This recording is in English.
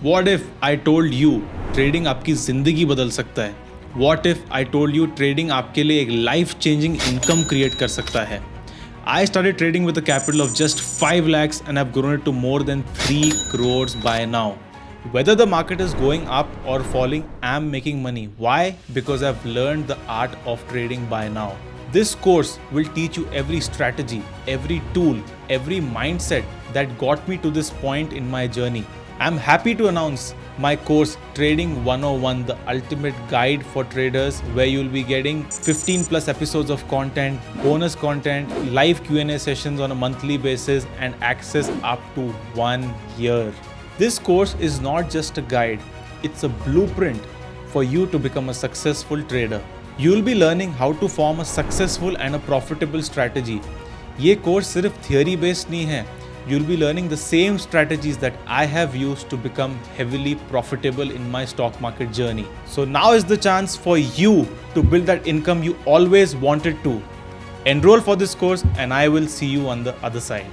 What if I told you trading आपकी जिंदगी बदल सकता है? What if I told you trading आपके लिए एक लाइफ चेंजिंग इनकम क्रिएट कर सकता है? I started trading with a capital of just 5 lakhs and have grown it to more than 3 crores by now. Whether the market is going up or falling, I'm making money. Why? Because I've learned the art of trading by now. This course will teach you every strategy, every tool, every mindset that got me to this point in my journey. I'm happy to announce my course Trading 101, the ultimate guide for traders, where you'll be getting 15 plus episodes of content, bonus content, live Q&A sessions on a monthly basis, and access up to 1 year. This course is not just a guide, it's a blueprint for you to become a successful trader. You'll be learning how to form a successful and a profitable strategy. ये course सिर्फ theory based नहीं है. You'll be learning the same strategies that I have used to become heavily profitable in my stock market journey. So now is the chance for you to build that income you always wanted to. Enroll for this course and I will see you on the other side.